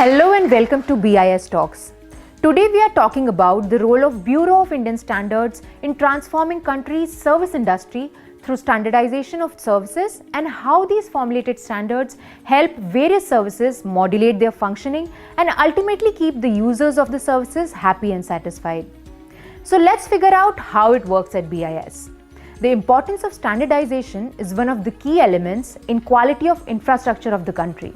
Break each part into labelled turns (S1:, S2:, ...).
S1: Hello and welcome to BIS Talks. Today we are talking about the role of Bureau of Indian Standards in transforming country's service industry through standardization of services and how these formulated standards help various services modulate their functioning and ultimately keep the users of the services happy and satisfied. So let's figure out how it works at BIS. The importance of standardization is one of the key elements in quality of infrastructure of the country.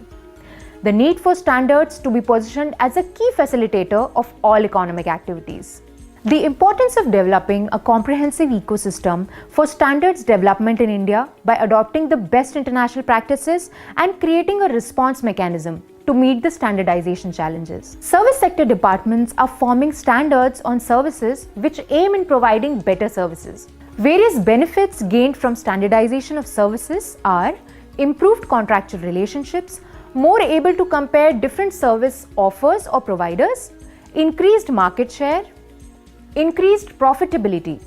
S1: The need for standards to be positioned as a key facilitator of all economic activities. The importance of developing a comprehensive ecosystem for standards development in India by adopting the best international practices and creating a response mechanism to meet the standardization challenges. Service sector departments are forming standards on services which aim in providing better services. Various benefits gained from standardization of services are improved contractual relationships, more able to compare different service offers or providers, increased market share, increased profitability,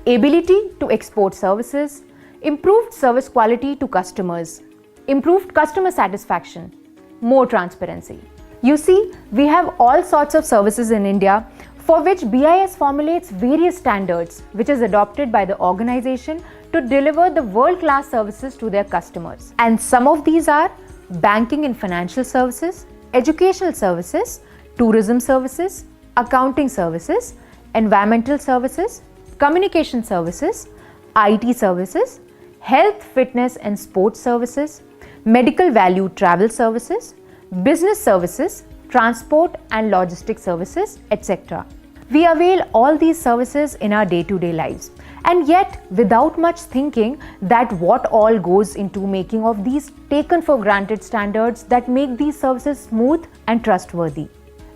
S1: ability to export services, improved service quality to customers, improved customer satisfaction, more transparency. You see, we have all sorts of services in India for which BIS formulates various standards which is adopted by the organization to deliver the world-class services to their customers. And some of these are banking and financial services, educational services, tourism services, accounting services, environmental services, communication services, IT services, health, fitness and sports services, medical value travel services, business services, transport and logistics services, etc. We avail all these services in our day-to-day lives, and yet without much thinking that what all goes into making of these taken for granted standards that make these services smooth and trustworthy.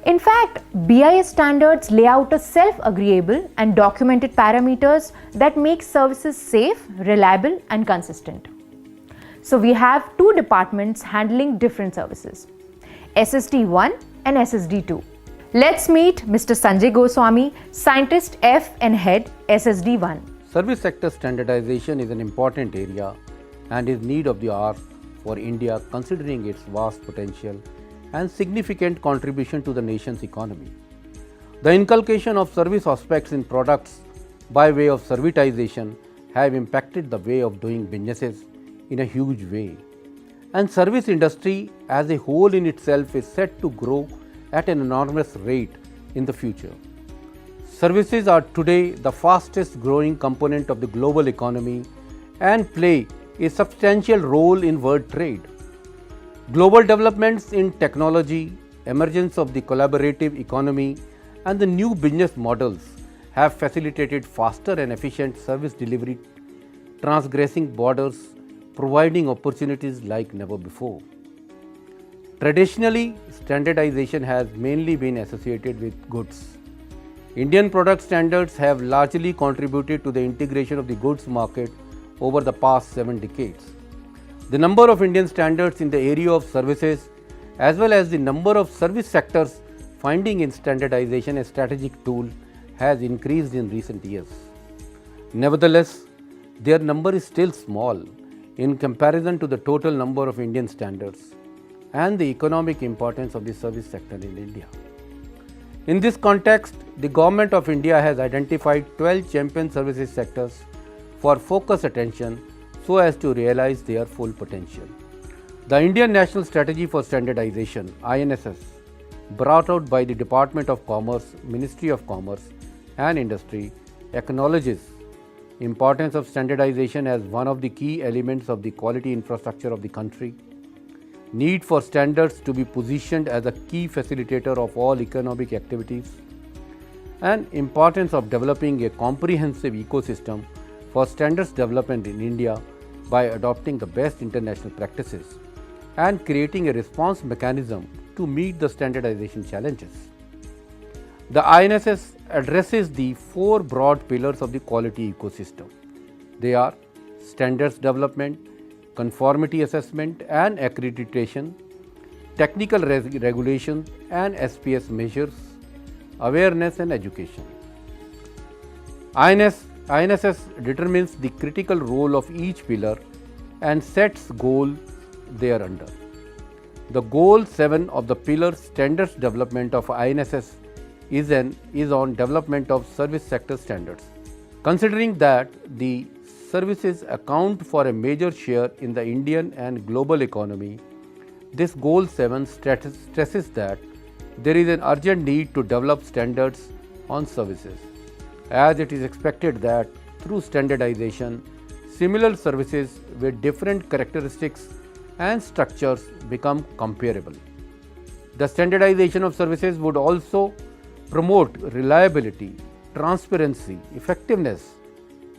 S1: In fact, BIS standards lay out a self-agreeable and documented parameters that make services safe, reliable and consistent. So we have two departments handling different services, SSD1 and SSD2. Let's meet Mr. Sanjay Goswami, Scientist F and Head, SSD1.
S2: Service sector standardization is an important area and is need of the hour for India considering its vast potential and significant contribution to the nation's economy. The inculcation of service aspects in products by way of servitization have impacted the way of doing businesses in a huge way. And service industry as a whole in itself is set to grow at an enormous rate in the future. Services are today the fastest growing component of the global economy and play a substantial role in world trade. Global developments in technology, emergence of the collaborative economy and the new business models have facilitated faster and efficient service delivery, transgressing borders, providing opportunities like never before. Traditionally, standardization has mainly been associated with goods. Indian product standards have largely contributed to the integration of the goods market over the past 7 decades. The number of Indian standards in the area of services as well as the number of service sectors finding in standardization a strategic tool has increased in recent years. Nevertheless, their number is still small in comparison to the total number of Indian standards and the economic importance of the service sector in India. In this context, the Government of India has identified 12 champion services sectors for focused attention so as to realize their full potential. The Indian National Strategy for Standardization (INSS), brought out by the Department of Commerce, Ministry of Commerce and Industry, acknowledges importance of standardization as one of the key elements of the quality infrastructure of the country, need for standards to be positioned as a key facilitator of all economic activities, and importance of developing a comprehensive ecosystem for standards development in India by adopting the best international practices and creating a response mechanism to meet the standardization challenges. The INSS addresses the 4 broad pillars of the quality ecosystem. They are standards development, conformity assessment and accreditation, technical regulation and SPS measures, awareness and education. INSS determines the critical role of each pillar and sets goals thereunder. The goal 7 of the pillar standards development of INSS is on development of service sector standards. Considering that the services account for a major share in the Indian and global economy, this goal 7 stresses that there is an urgent need to develop standards on services, as it is expected that through standardization, similar services with different characteristics and structures become comparable. The standardization of services would also promote reliability, transparency, effectiveness,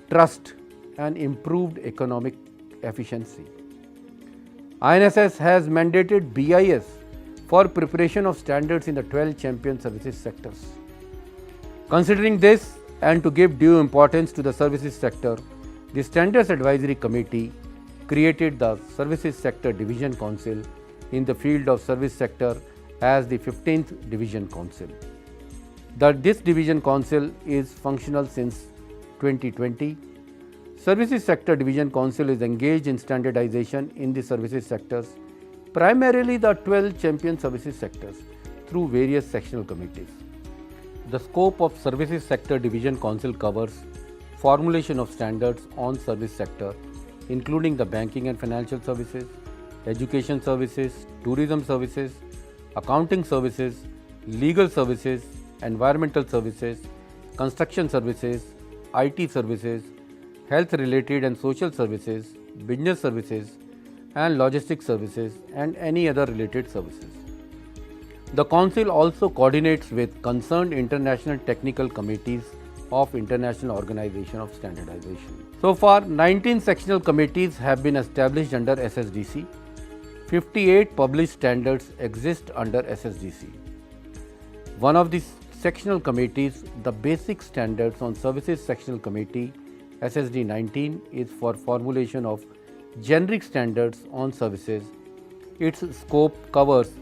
S2: trust, and improved economic efficiency. INSS has mandated BIS for preparation of standards in the 12 champion services sectors. Considering this and to give due importance to the services sector, the Standards Advisory Committee created the Services Sector Division Council in the field of service sector as the 15th Division Council. This Division Council is functional since 2020. Services Sector Division Council is engaged in standardization in the services sectors, primarily the 12 champion services sectors, through various sectional committees. The scope of Services Sector Division Council covers formulation of standards on service sector, including the banking and financial services, education services, tourism services, accounting services, legal services, environmental services, construction services, IT services, health-related and social services, business services, and logistics services, and any other related services. The Council also coordinates with concerned international technical committees of International Organization of Standardization. So far, 19 sectional committees have been established under SSDC. 58 published standards exist under SSDC. One of these sectional committees, the Basic Standards on Services Sectional Committee SSD 19, is for formulation of generic standards on services. Its scope covers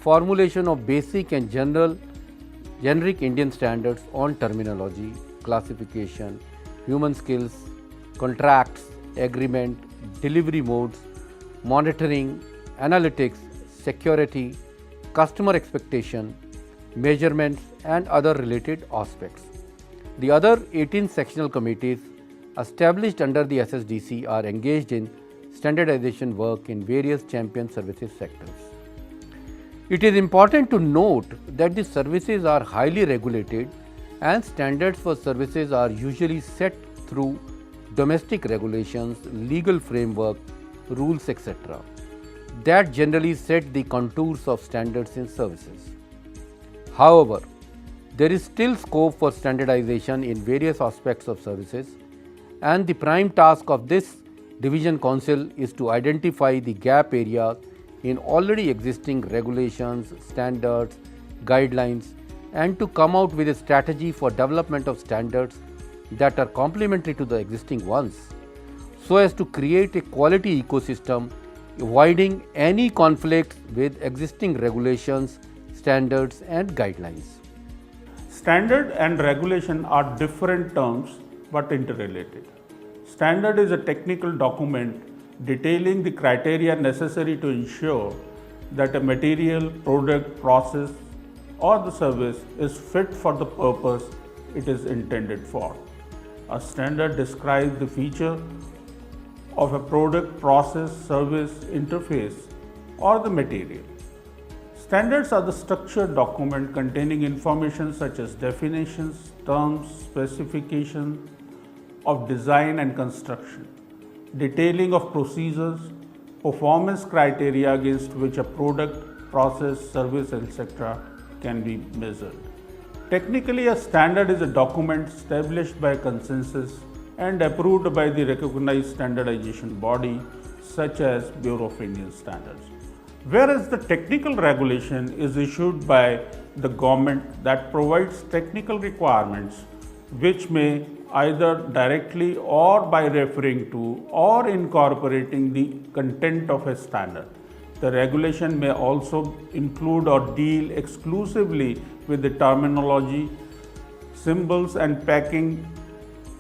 S2: formulation of basic and generic Indian standards on terminology, classification, human skills, contracts, agreement, delivery modes, monitoring, analytics, security, customer expectation, measurements, and other related aspects. The other 18 sectional committees established under the SSDC are engaged in standardization work in various champion services sectors. It is important to note that the services are highly regulated and standards for services are usually set through domestic regulations, legal framework, rules, etc. that generally set the contours of standards in services. However, there is still scope for standardization in various aspects of services, and the prime task of this Division Council is to identify the gap areas in already existing regulations, standards, guidelines, and to come out with a strategy for development of standards that are complementary to the existing ones, so as to create a quality ecosystem, avoiding any conflicts with existing regulations, standards, and guidelines.
S3: Standard and regulation are different terms but interrelated. Standard is a technical document detailing the criteria necessary to ensure that a material, product, process, or the service is fit for the purpose it is intended for. A standard describes the feature of a product, process, service, interface, or the material. Standards are the structured document containing information such as definitions, terms, specifications of design and construction, detailing of procedures, performance criteria against which a product, process, service, etc. can be measured. Technically, a standard is a document established by consensus and approved by the recognized standardization body such as Bureau of Indian Standards. Whereas the technical regulation is issued by the government that provides technical requirements which may either directly or by referring to or incorporating the content of a standard. The regulation may also include or deal exclusively with the terminology, symbols and packing,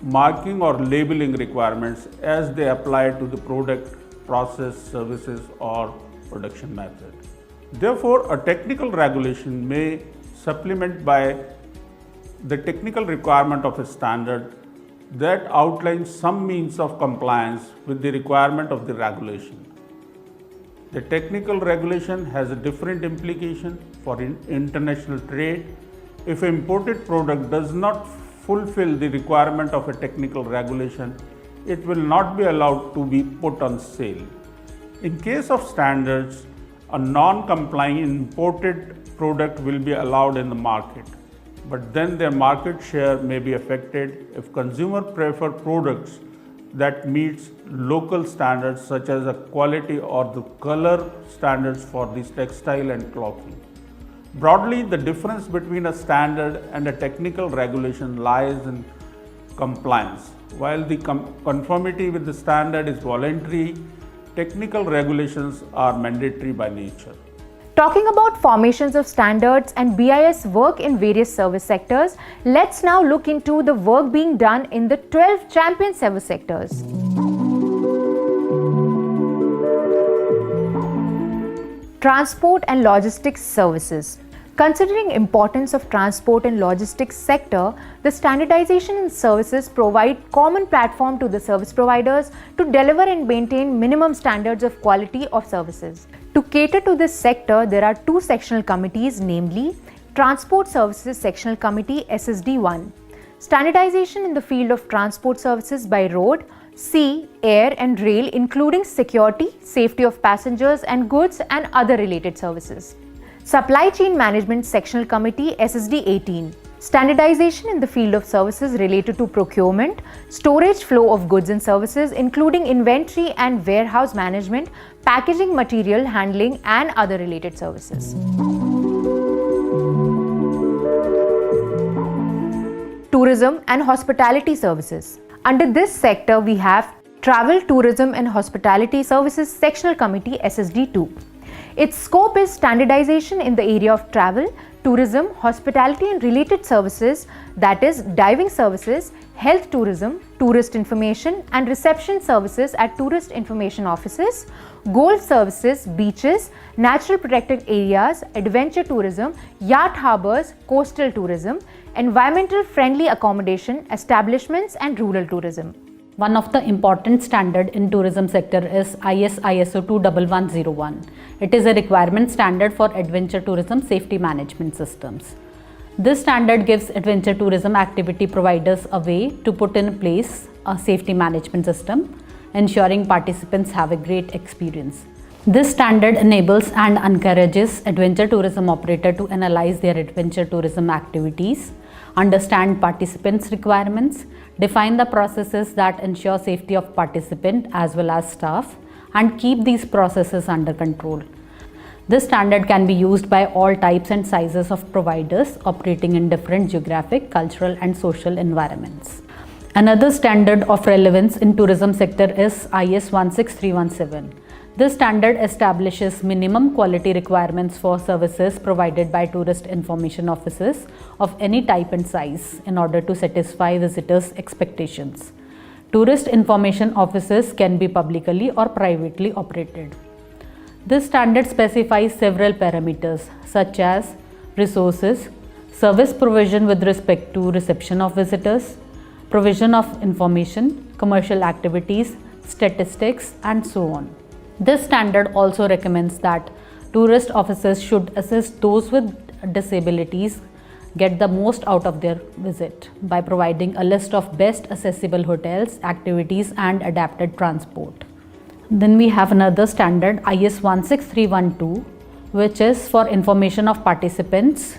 S3: marking or labeling requirements as they apply to the product, process, services or production method. Therefore, a technical regulation may supplement by the technical requirement of a standard that outlines some means of compliance with the requirement of the regulation. The technical regulation has a different implication for international trade. If an imported product does not fulfill the requirement of a technical regulation, it will not be allowed to be put on sale. In case of standards, a non-compliant imported product will be allowed in the market, but then their market share may be affected if consumers prefer products that meets local standards such as the quality or the color standards for this textile and clothing. Broadly, the difference between a standard and a technical regulation lies in compliance. While the conformity with the standard is voluntary, technical regulations are mandatory by nature.
S1: Talking about formations of standards and BIS work in various service sectors, let's now look into the work being done in the 12 champion service sectors. Transport and logistics services. Considering importance of transport and logistics sector, the standardization in services provide common platform to the service providers to deliver and maintain minimum standards of quality of services. To cater to this sector, there are two sectional committees, namely Transport Services Sectional Committee SSD1, Standardization in the field of transport services by road, sea, air and rail, including security, safety of passengers and goods and other related services. Supply Chain Management Sectional Committee SSD18, Standardization in the field of services related to procurement, storage flow of goods and services, including inventory and warehouse management, packaging, material handling and other related services. Tourism and hospitality services. Under this sector, we have Travel, Tourism and Hospitality Services Sectional Committee SSD2. Its scope is standardization in the area of travel, tourism, hospitality and related services, that is diving services, health tourism, tourist information and reception services at tourist information offices, golf services, beaches, natural protected areas, adventure tourism, yacht harbors, coastal tourism, environmental friendly accommodation, establishments and rural tourism.
S4: One of the important standard in tourism sector is ISO 21101. It is a requirement standard for adventure tourism safety management systems. This standard gives adventure tourism activity providers a way to put in place a safety management system, ensuring participants have a great experience. This standard enables and encourages adventure tourism operator to analyze their adventure tourism activities, understand participants' requirements, define the processes that ensure safety of participant as well as staff, and keep these processes under control. This standard can be used by all types and sizes of providers operating in different geographic, cultural and social environments. Another standard of relevance in tourism sector is IS 16317. This standard establishes minimum quality requirements for services provided by tourist information offices of any type and size in order to satisfy visitors' expectations. Tourist information offices can be publicly or privately operated. This standard specifies several parameters such as resources, service provision with respect to reception of visitors, provision of information, commercial activities, statistics, and so on. This standard also recommends that tourist officers should assist those with disabilities get the most out of their visit by providing a list of best accessible hotels, activities, and adapted transport. Then we have another standard, IS 16312, which is for information of participants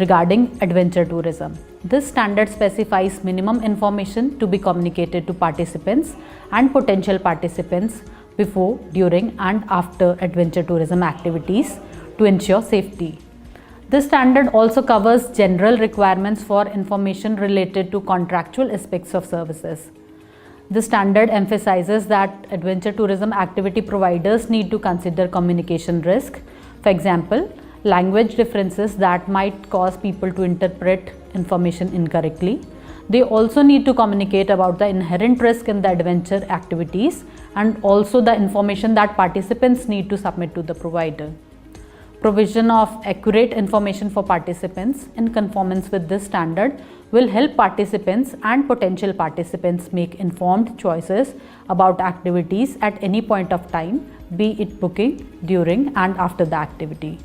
S4: regarding adventure tourism. This standard specifies minimum information to be communicated to participants and potential participants before, during, and after adventure tourism activities to ensure safety. This standard also covers general requirements for information related to contractual aspects of services. This standard emphasizes that adventure tourism activity providers need to consider communication risk, for example, language differences that might cause people to interpret information incorrectly. They also need to communicate about the inherent risk in the adventure activities and also the information that participants need to submit to the provider. Provision of accurate information for participants in conformance with this standard will help participants and potential participants make informed choices about activities at any point of time, be it booking, during and after the activity.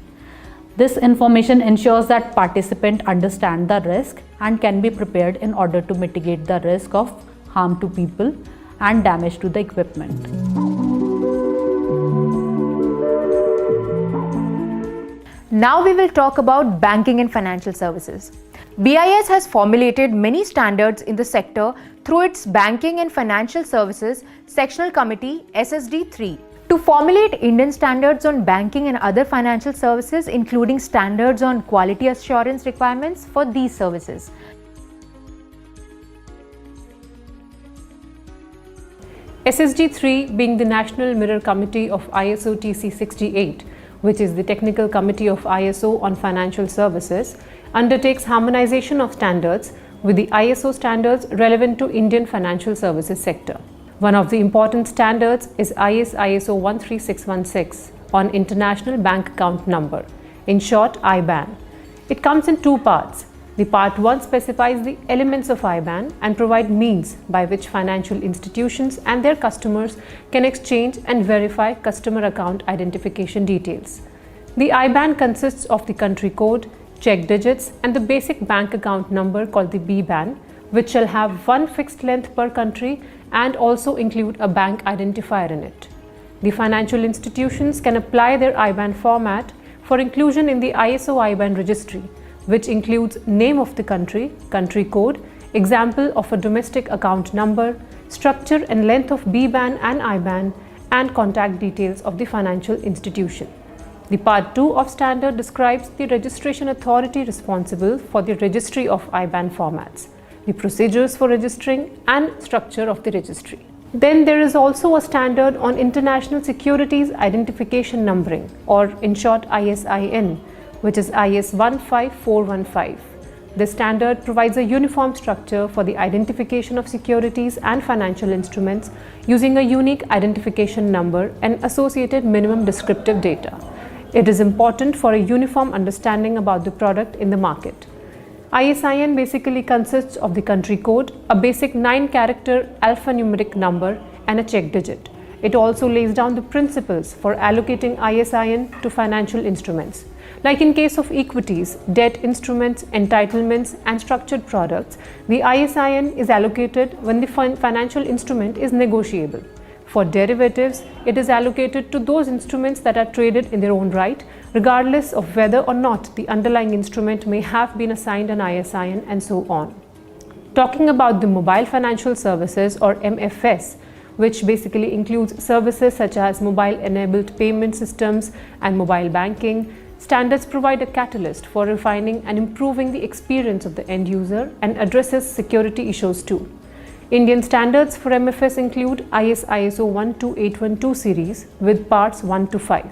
S4: This information ensures that participants understand the risk and can be prepared in order to mitigate the risk of harm to people and damage to the equipment.
S1: Now we will talk about banking and financial services. BIS has formulated many standards in the sector through its Banking and Financial Services Sectional Committee SSD3 to formulate Indian standards on banking and other financial services, including standards on quality assurance requirements for these services.
S5: SSD3 being the National Mirror Committee of ISO TC 68, which is the technical committee of ISO on financial services, undertakes harmonization of standards with the ISO standards relevant to Indian financial services sector. One of the important standards is ISO 13616 on International Bank Account Number, in short IBAN. It comes in two parts. The part 1 specifies the elements of IBAN and provide means by which financial institutions and their customers can exchange and verify customer account identification details. The IBAN consists of the country code, check digits and the basic bank account number called the BBAN, which shall have one fixed length per country and also include a bank identifier in it. The financial institutions can apply their IBAN format for inclusion in the ISO IBAN registry, which includes name of the country, country code, example of a domestic account number, structure and length of BBAN and IBAN, and contact details of the financial institution. The part 2 of standard describes the registration authority responsible for the registry of IBAN formats, the procedures for registering and structure of the registry. Then there is also a standard on International Securities Identification Numbering, or in short ISIN, which is IS 15415. This standard provides a uniform structure for the identification of securities and financial instruments using a unique identification number and associated minimum descriptive data. It is important for a uniform understanding about the product in the market. ISIN basically consists of the country code, a basic 9-character alphanumeric number, and a check digit. It also lays down the principles for allocating ISIN to financial instruments. Like in case of equities, debt instruments, entitlements, and structured products, the ISIN is allocated when the financial instrument is negotiable. For derivatives, it is allocated to those instruments that are traded in their own right, regardless of whether or not the underlying instrument may have been assigned an ISIN, and so on. Talking about the mobile financial services, or MFS, which basically includes services such as mobile-enabled payment systems and mobile banking, standards provide a catalyst for refining and improving the experience of the end user and addresses security issues too. Indian standards for MFS include ISO 12812 series with parts 1 to 5.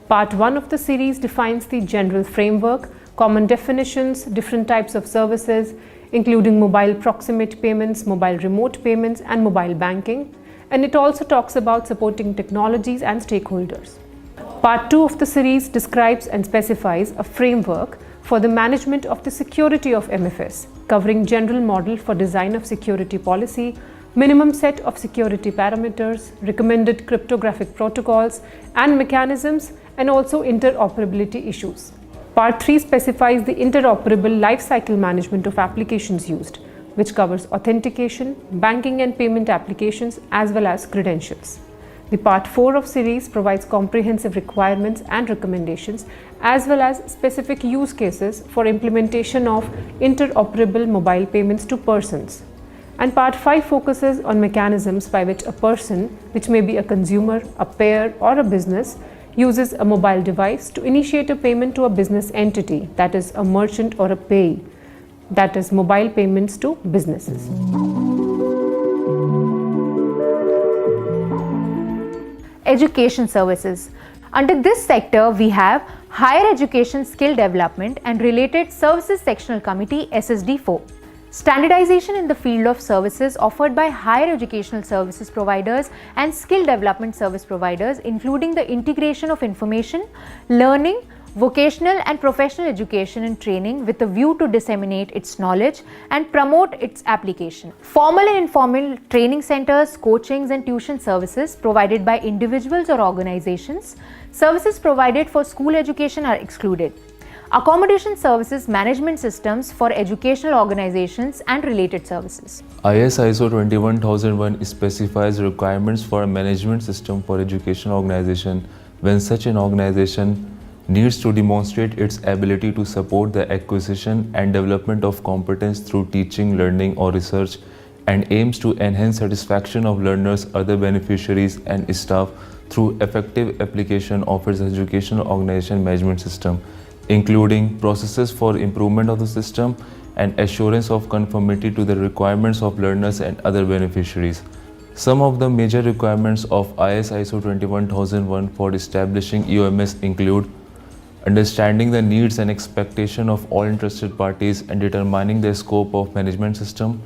S5: Part 1 of the series defines the general framework, common definitions, different types of services, including mobile proximate payments, mobile remote payments, and mobile banking. And it also talks about supporting technologies and stakeholders. Part 2 of the series describes and specifies a framework for the management of the security of MFS, covering general model for design of security policy, minimum set of security parameters, recommended cryptographic protocols and mechanisms, and also interoperability issues. Part 3 specifies the interoperable lifecycle management of applications used, which covers authentication, banking and payment applications, as well as credentials. The Part 4 of series provides comprehensive requirements and recommendations, as well as specific use cases for implementation of interoperable mobile payments to persons. And Part 5 focuses on mechanisms by which a person, which may be a consumer, a payer, or a business, uses a mobile device to initiate a payment to a business entity, that is a merchant or a payee, that is mobile payments to businesses.
S1: Education services. Under this sector, we have Higher Education Skill Development and Related Services Sectional Committee SSD4. Standardization in the field of services offered by higher educational services providers and skill development service providers, including the integration of information, learning, vocational and professional education and training with a view to disseminate its knowledge and promote its application. Formal and informal training centers, coachings and tuition services provided by individuals or organizations, services provided for school education are excluded. Accommodation services management systems for educational organizations and related services.
S6: ISO 21001 specifies requirements for a management system for educational organization when such an organization needs to demonstrate its ability to support the acquisition and development of competence through teaching, learning or research, and aims to enhance satisfaction of learners, other beneficiaries and staff through effective application of its educational organization management system, including processes for improvement of the system and assurance of conformity to the requirements of learners and other beneficiaries. Some of the major requirements of ISO 21001 for establishing EOMS include understanding the needs and expectation of all interested parties and determining the scope of management system,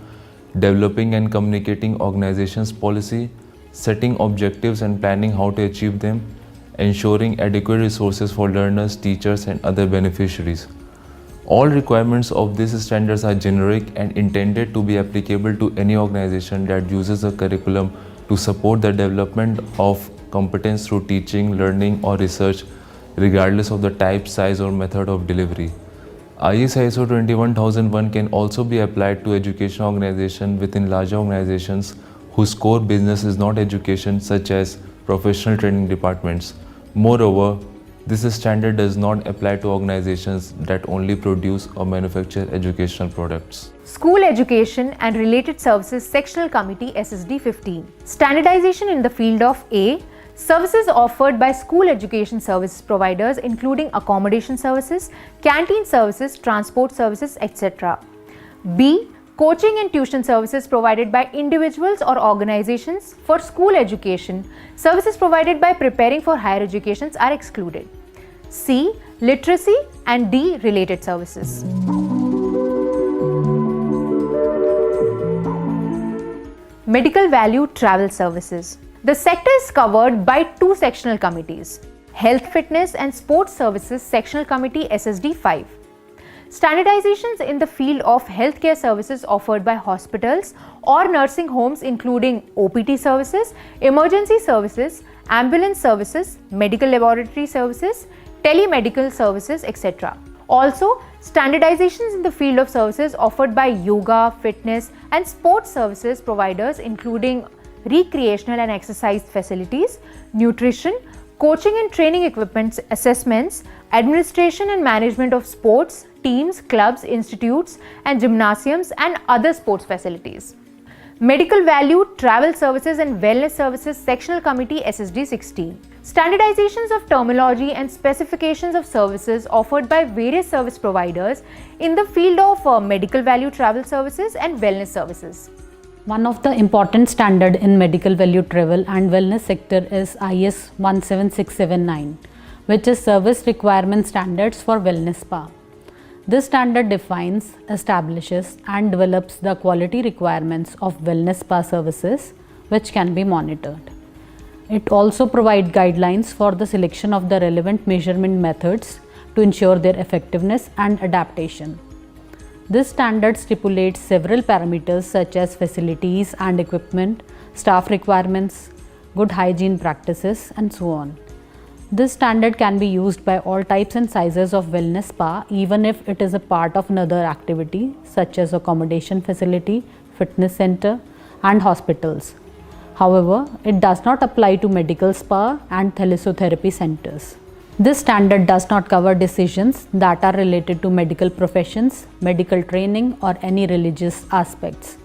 S6: developing and communicating organization's policy, setting objectives and planning how to achieve them, ensuring adequate resources for learners, teachers and other beneficiaries. All requirements of these standards are generic and intended to be applicable to any organization that uses a curriculum to support the development of competence through teaching, learning or research, regardless of the type, size or method of delivery. ISO 21001 can also be applied to education organizations within larger organizations whose core business is not education, such as professional training departments. Moreover, this standard does not apply to organizations that only produce or manufacture educational products.
S1: School Education and Related Services Sectional Committee SSD 15. Standardization in the field of A. Services offered by school education service providers including accommodation services, canteen services, transport services, etc. B. Coaching and tuition services provided by individuals or organizations for school education. Services provided by preparing for higher educations are excluded. C. Literacy and D. Related services. Medical value travel services. The sector is covered by two sectional committees, Health, Fitness and Sports Services Sectional Committee SSD 5. Standardizations in the field of healthcare services offered by hospitals or nursing homes including OPT services, emergency services, ambulance services, medical laboratory services, telemedical services, etc. Also, standardizations in the field of services offered by yoga, fitness and sports services providers including recreational and exercise facilities, nutrition, coaching and training equipment assessments, administration and management of sports, teams, clubs, institutes and gymnasiums and other sports facilities. Medical value, travel services and wellness services Sectional Committee SSD 16. Standardizations of terminology and specifications of services offered by various service providers in the field of medical value travel services and wellness services.
S4: One of the important standard in medical value travel and wellness sector is IS 17679, which is Service Requirement Standards for Wellness Spa. This standard defines, establishes and develops the quality requirements of wellness spa services which can be monitored. It also provides guidelines for the selection of the relevant measurement methods to ensure their effectiveness and adaptation. This standard stipulates several parameters such as facilities and equipment, staff requirements, good hygiene practices, and so on. This standard can be used by all types and sizes of wellness spa even if it is a part of another activity such as accommodation facility, fitness center, and hospitals. However, it does not apply to medical spa and thalassotherapy centers. This standard does not cover decisions that are related to medical professions, medical training, or any religious aspects.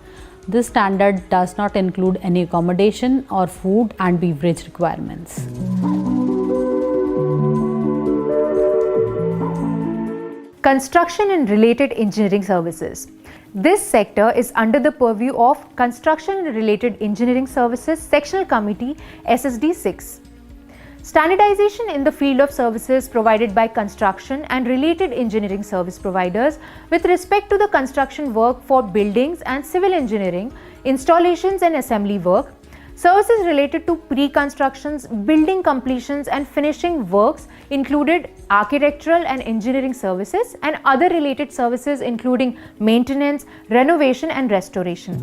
S4: This standard does not include any accommodation or food and beverage requirements.
S1: Construction and related engineering services. This sector is under the purview of Construction and Related Engineering Services Sectional Committee SSD 6. Standardization in the field of services provided by construction and related engineering service providers with respect to the construction work for buildings and civil engineering, installations and assembly work, Services related to pre-constructions, building completions and finishing works included architectural and engineering services, and other related services including maintenance, renovation and restoration.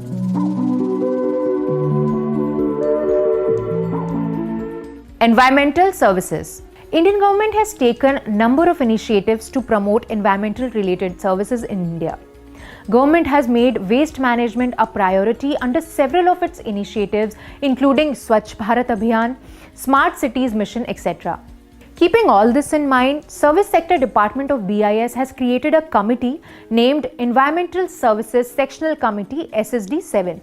S1: Environmental services. Indian government has taken a number of initiatives to promote environmental related services in India. Government has made waste management a priority under several of its initiatives, including Swachh Bharat Abhiyan, Smart Cities Mission, etc. Keeping all this in mind, Service Sector Department of BIS has created a committee named Environmental Services Sectional Committee SSD 7.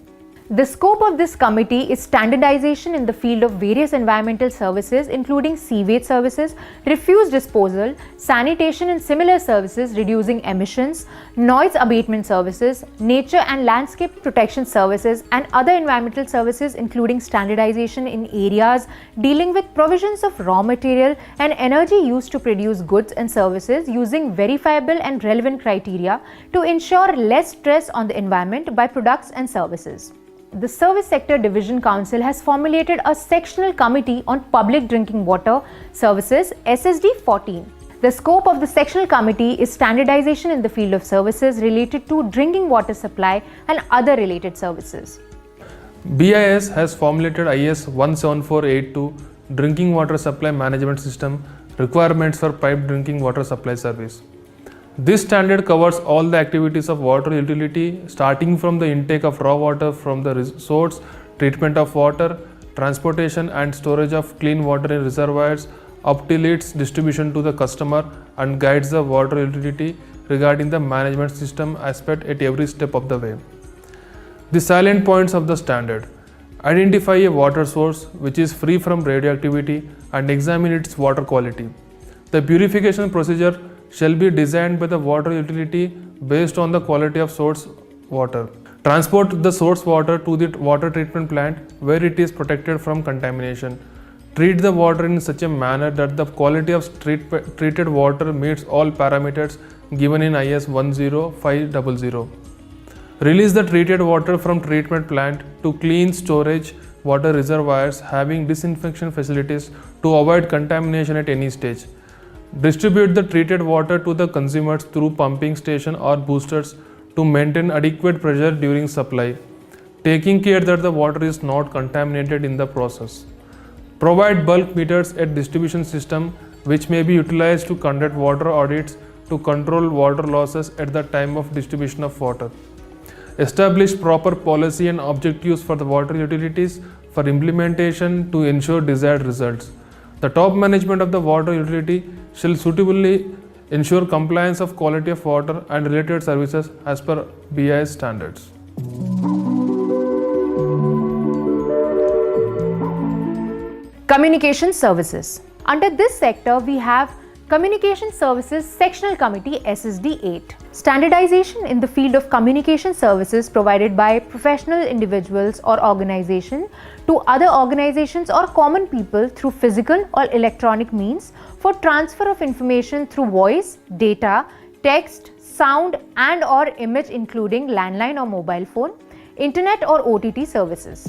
S1: The scope of this committee is standardization in the field of various environmental services, including sewage services, refuse disposal, sanitation and similar services, reducing emissions, noise abatement services, nature and landscape protection services, and other environmental services, including standardization in areas dealing with provisions of raw material and energy used to produce goods and services using verifiable and relevant criteria to ensure less stress on the environment by products and services. The Service Sector Division Council has formulated a sectional committee on public drinking water services SSD 14. The scope of the sectional committee is standardization in the field of services related to drinking water supply and other related services.
S7: BIS has formulated IS 17482 Drinking Water Supply Management System requirements for piped drinking water supply service. This standard covers all the activities of water utility, starting from the intake of raw water from the source, treatment of water, transportation and storage of clean water in reservoirs, up till its distribution to the customer, and guides the water utility regarding the management system aspect at every step of the way. The salient points of the standard: identify a water source which is free from radioactivity and examine its water quality. The purification procedure shall be designed by the water utility based on the quality of source water. Transport the source water to the water treatment plant where it is protected from contamination. Treat the water in such a manner that the quality of treated water meets all parameters given in IS 10500. Release the treated water from treatment plant to clean storage water reservoirs having disinfection facilities to avoid contamination at any stage. Distribute the treated water to the consumers through pumping station or boosters to maintain adequate pressure during supply, taking care that the water is not contaminated in the process. Provide bulk meters at distribution system which may be utilized to conduct water audits to control water losses at the time of distribution of water. Establish proper policy and objectives for the water utilities for implementation to ensure desired results. The top management of the water utility shall suitably ensure compliance of quality of water and related services as per BIS standards.
S1: Communication services. Under this sector, we have Communication Services Sectional Committee SSD 8. Standardization in the field of communication services provided by professional individuals or organization to other organizations or common people through physical or electronic means for transfer of information through voice, data, text, sound and or image, including landline or mobile phone, internet or OTT services.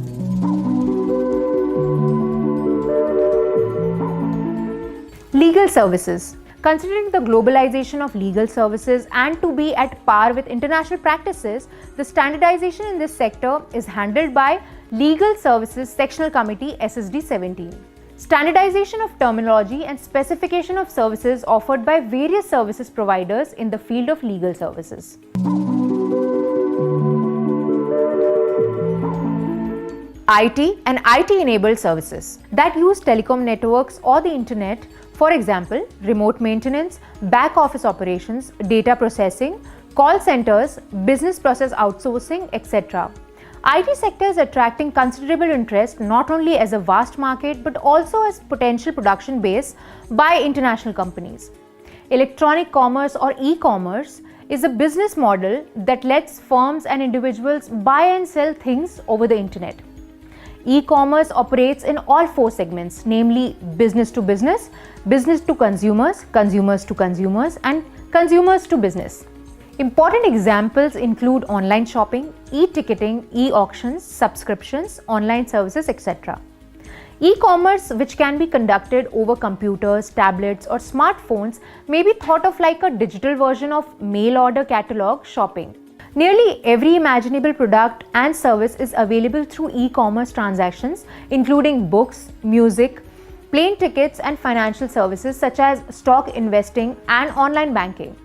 S1: Legal services. Considering the globalization of legal services and to be at par with international practices, the standardization in this sector is handled by Legal Services Sectional Committee SSD 17. Standardization of terminology and specification of services offered by various services providers in the field of legal services. IT and IT-enabled services that use telecom networks or the internet, for example, remote maintenance, back office operations, data processing, call centers, business process outsourcing, etc. IT sector is attracting considerable interest not only as a vast market but also as potential production base by international companies. Electronic commerce or e-commerce is a business model that lets firms and individuals buy and sell things over the internet. E-commerce operates in all four segments, namely business to business, business to consumers, consumers to consumers, and consumers to business. Important examples include online shopping, e-ticketing, e-auctions, subscriptions, online services, etc. E-commerce, which can be conducted over computers, tablets or smartphones, may be thought of like a digital version of mail order catalog shopping. Nearly every imaginable product and service is available through e-commerce transactions, including books, music, plane tickets and financial services such as stock investing and online banking.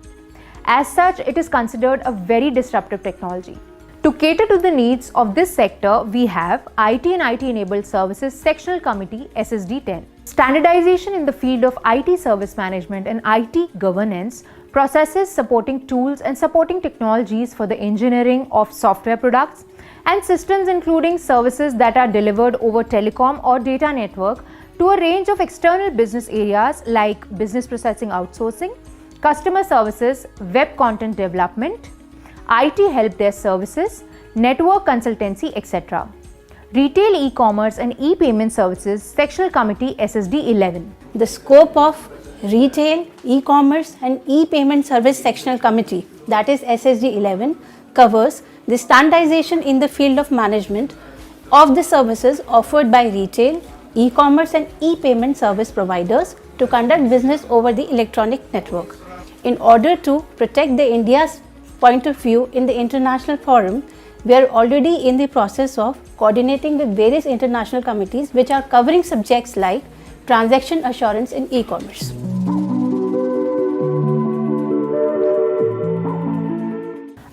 S1: As such, it is considered a very disruptive technology. To cater to the needs of this sector, we have IT and IT-enabled services sectional committee SSD 10. Standardization in the field of IT service management and IT governance, processes supporting tools and supporting technologies for the engineering of software products and systems, including services that are delivered over telecom or data network to a range of external business areas like business processing outsourcing, customer services, web content development, IT help desk services, network consultancy, etc. Retail e-commerce and e-payment services sectional committee SSD 11.
S8: The scope of Retail, e-commerce and e-payment service sectional committee, that is SSD 11, covers the standardization in the field of management of the services offered by retail, e-commerce and e-payment service providers to conduct business over the electronic network. In order to protect the India's point of view in the international forum, we are already in the process of coordinating with various international committees which are covering subjects like transaction assurance in e-commerce.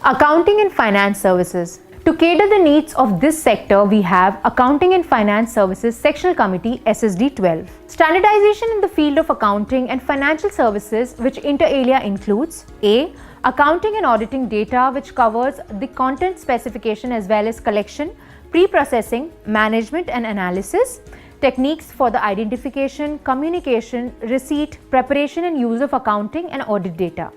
S1: Accounting and finance services. To cater the needs of this sector, we have Accounting and Finance Services Sectional Committee SSD 12. Standardization in the field of accounting and financial services, which inter alia includes A. Accounting and auditing data, which covers the content specification as well as collection, pre-processing, management and analysis, techniques for the identification, communication, receipt, preparation and use of accounting and audit data.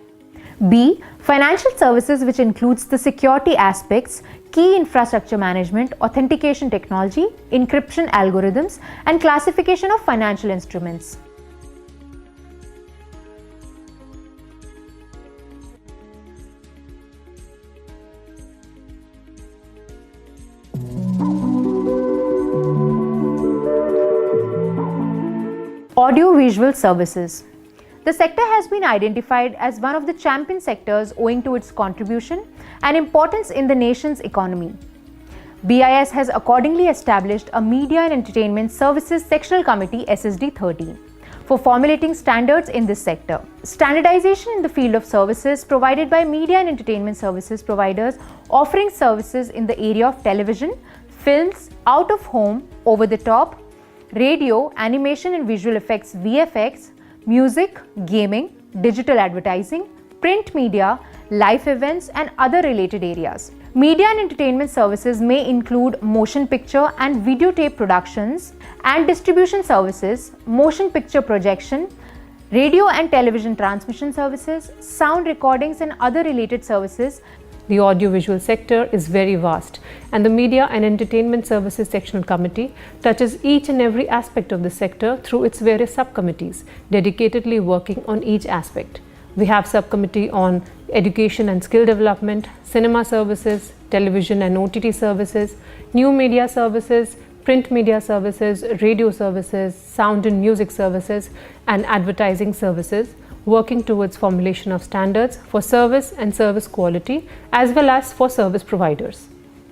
S1: B. Financial services, which includes the security aspects, key infrastructure management, authentication technology, encryption algorithms, and classification of financial instruments. Audio-visual services. The sector has been identified as one of the champion sectors owing to its contribution and importance in the nation's economy. BIS has accordingly established a Media and Entertainment Services Sectional Committee SSD 13 for formulating standards in this sector. Standardization in the field of services provided by media and entertainment services providers offering services in the area of television, films, out of home, over the top, radio, animation and visual effects VFX, music, gaming, digital advertising, print media, live events and other related areas. Media and entertainment services may include motion picture and videotape productions and distribution services, motion picture projection, radio and television transmission services, sound recordings and other related services.
S5: The audiovisual sector is very vast, and the Media and Entertainment Services Sectional Committee touches each and every aspect of the sector through its various subcommittees, dedicatedly working on each aspect. We have subcommittee on education and skill development, cinema services, television and OTT services, new media services, print media services, radio services, sound and music services, and advertising services, working towards formulation of standards for service and service quality as well as for service providers.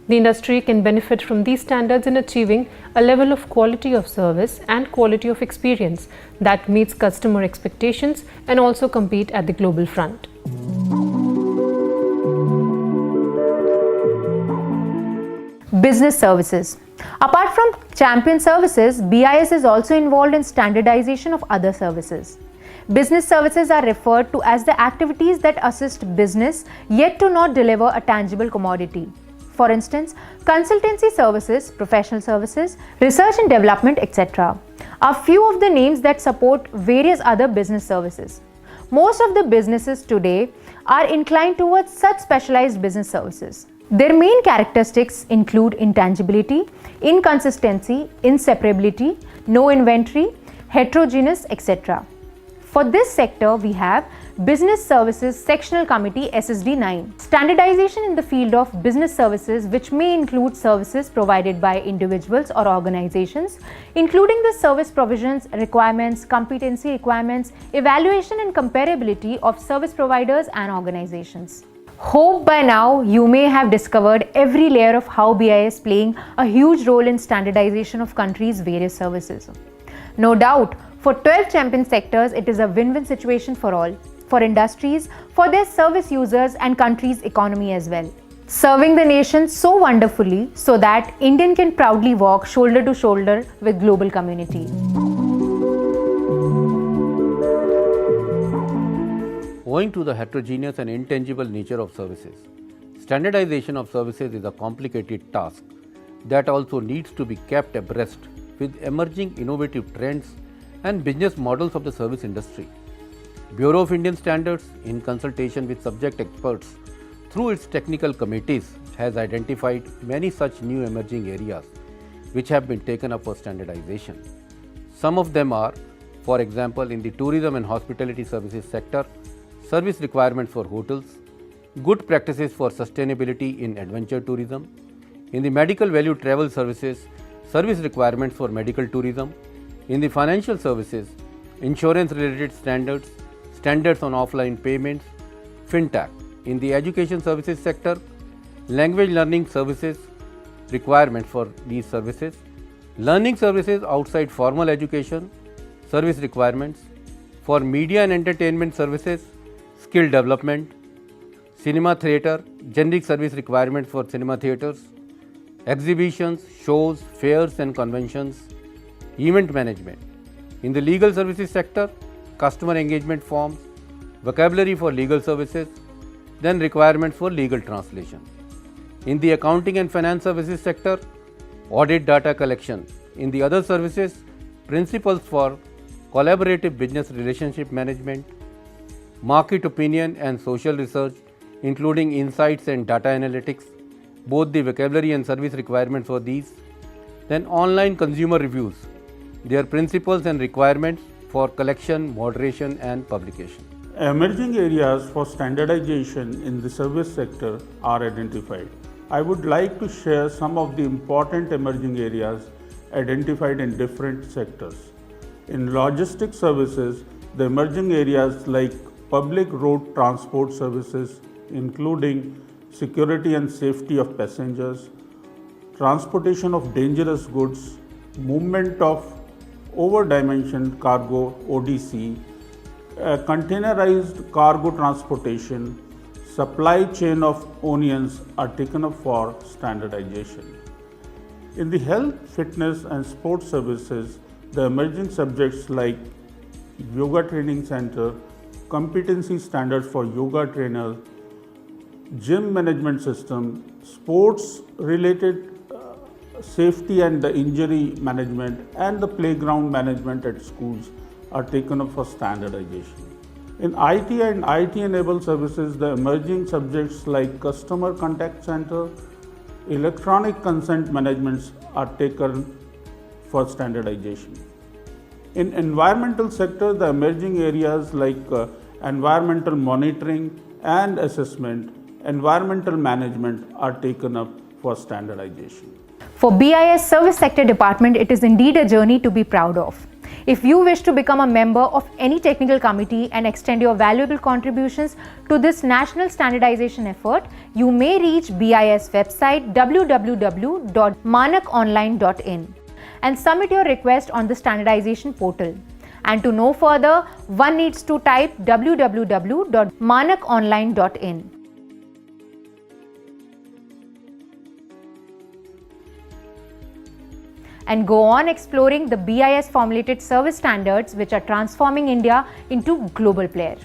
S5: The industry can benefit from these standards in achieving a level of quality of service and quality of experience that meets customer expectations and also compete at the global front.
S1: Business services. Apart from champion services, BIS is also involved in standardization of other services. Business services are referred to as the activities that assist business yet to not deliver a tangible commodity. For instance, consultancy services, professional services, research and development, etc. are few of the names that support various other business services. Most of the businesses today are inclined towards such specialized business services. Their main characteristics include intangibility, inconsistency, inseparability, no inventory, heterogeneous, etc. For this sector, we have Business Services Sectional Committee SSD 9. Standardization in the field of business services, which may include services provided by individuals or organizations, including the service provisions, requirements, competency requirements, evaluation and comparability of service providers and organizations. Hope by now you may have discovered every layer of how BIS is playing a huge role in standardization of countries' various services. No doubt, for 12 champion sectors, it is a win-win situation for all, for industries, for their service users and country's economy as well. Serving the nation so wonderfully so that Indian can proudly walk shoulder to shoulder with global community.
S2: Owing to the heterogeneous and intangible nature of services, standardization of services is a complicated task that also needs to be kept abreast with emerging innovative trends and business models of the service industry. Bureau of Indian Standards, in consultation with subject experts through its technical committees, has identified many such new emerging areas which have been taken up for standardization. Some of them are, for example, in the tourism and hospitality services sector, service requirements for hotels, good practices for sustainability in adventure tourism, in the medical value travel services, service requirements for medical tourism, in the financial services, insurance related standards, standards on offline payments, fintech, in the education services sector, language learning services, requirements for these services, learning services outside formal education, service requirements, for media and entertainment services, skill development, cinema theatre, generic service requirements for cinema theatres, exhibitions, shows, fairs and conventions, event management. In the legal services sector, customer engagement forms, vocabulary for legal services, then requirements for legal translation. In the accounting and finance services sector, audit data collection. In the other services, principles for collaborative business relationship management, market opinion and social research, including insights and data analytics, both the vocabulary and service requirements for these. Then online consumer reviews, their principles and requirements for collection, moderation and publication.
S3: Emerging areas for standardization in the service sector are identified. I would like to share some of the important emerging areas identified in different sectors. In logistics services, the emerging areas like public road transport services, including security and safety of passengers, transportation of dangerous goods, movement of over-dimensioned cargo ODC, containerized cargo transportation, supply chain of onions are taken up for standardization. In the health, fitness and sports services, the emerging subjects like yoga training center, competency standards for yoga trainers, gym management system, sports related safety and the injury management and the playground management at schools are taken up for standardization. In IT and IT enabled services, the emerging subjects like customer contact center, electronic consent managements are taken for standardization. In environmental sector, the emerging areas like environmental monitoring and assessment, environmental management are taken up for standardization.
S1: For BIS Service Sector Department, it is indeed a journey to be proud of. If you wish to become a member of any technical committee and extend your valuable contributions to this national standardization effort, you may reach BIS website www.manakonline.in and submit your request on the standardization portal. And to know further, one needs to type www.manakonline.in. and go on exploring the BIS formulated service standards which are transforming India into global player.